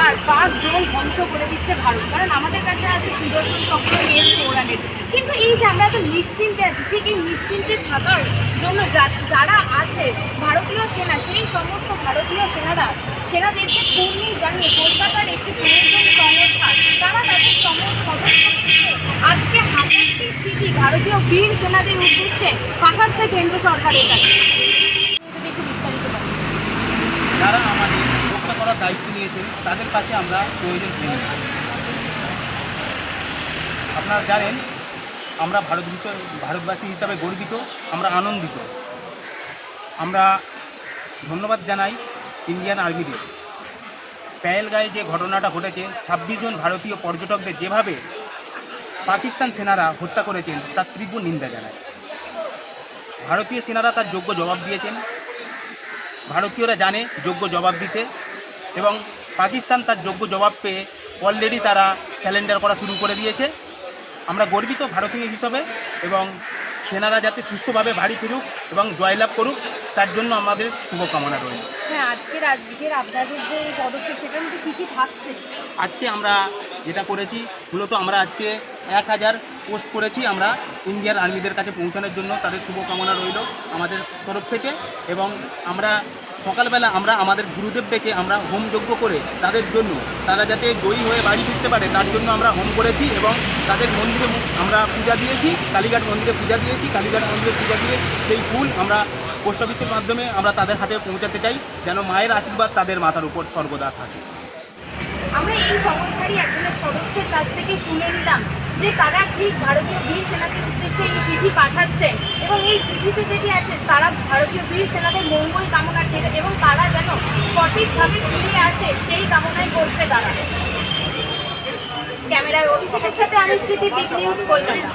হাজার বাঘ ড্রোন ধ্বংস করে দিচ্ছে ভারত। কারণ আমাদের কাছে আছে সুদর্শন চক্র S-400। কিন্তু এই যে আমরা এত নিশ্চিন্তে আছি, ঠিক এই নিশ্চিন্তে থাকার জন্য যারা আছে ভারতীয় সেনা, সেই সমস্ত ভারতীয় সেনাদেরকে কুর্নিশ জানিয়ে কলকাতার একটি প্রয়োজন সংস্থা তারা তাদের সদস্যদের নিয়ে আজকে হাতে চিঠি ভারতীয় বীর সেনাদের উদ্দেশ্যে পাঠাচ্ছে কেন্দ্র সরকারের কাছে। যারা আমাদের রক্ষা করার দায়িত্ব নিয়েছেন তাদের কাছে আমরা প্রয়োজন পেয়ে আপনারা জানেন আমরা ভারতবাসী হিসাবে গর্বিত, আমরা আনন্দিত। আমরা ধন্যবাদ জানাই ইন্ডিয়ান আর্মিদের। পেহেলগাঁয়ে যে ঘটনাটা ঘটেছে, 26 জন ভারতীয় পর্যটকদের যেভাবে পাকিস্তান সেনারা হত্যা করেছেন তার তীব্র নিন্দা জানায়। ভারতীয় সেনারা তার যোগ্য জবাব দিয়েছেন, ভারতীয়রা জানে যোগ্য জবাব দিতে, এবং পাকিস্তান তার যোগ্য জবাব পেয়ে অলরেডি তারা স্যালেন্ডার করা শুরু করে দিয়েছে। আমরা গর্বিত ভারতীয় হিসাবে, এবং সেনারা যাতে সুস্থভাবে বাড়ি ফিরুক এবং জয়লাভ করুক তার জন্য আমাদের শুভকামনা রইল। হ্যাঁ, আজকের আপনাদের যে পদক্ষেপ সেটার মধ্যে কী কী থাকছে? আজকে আমরা যেটা করেছি মূলত আমরা আজকে 1000 পোস্ট করেছি আমরা ইন্ডিয়ান আর্মিদের কাছে পৌঁছানোর জন্য, তাদের শুভকামনা রইল আমাদের তরফ থেকে। এবং আমরা সকালবেলা আমরা আমাদের গুরুদেব ডেকে আমরা হোমযজ্ঞ করে তাদের জন্য, তারা যাতে জয়ী হয়ে বাড়ি ফিরতে পারে তার জন্য আমরা হোম করেছি, এবং তাদের মন্দিরে আমরা পূজা দিয়েছি, কালীঘাট মন্দিরে পূজা দিয়েছি। কালীঘাট মন্দিরে পূজা দিয়ে সেই ফুল আমরা পোস্ট অফিসের মাধ্যমে আমরা তাদের হাতে পৌঁছাতে চাই, যেন মায়ের আশীর্বাদ তাদের মাথার উপর সর্বদা থাকে। আমরা এই সংস্থারই একজনের সদস্যের কাছ থেকে শুনে নিলাম যে তারা ঠিক ভারতীয় বীর সেনাদের উদ্দেশ্যে এই চিঠি পাঠাচ্ছেন, এবং এই চিঠিতে যেটি আছে তারা ভারতীয় বীর সেনাদের মঙ্গল কামনার্থী এবং তারা যেন সঠিকভাবে ফিরে আসে সেই কামনাই করছে তারা। ক্যামেরায় অভিষেকের সাথে আমি স্মৃতি, বিগ নিউজ, কলকাতা।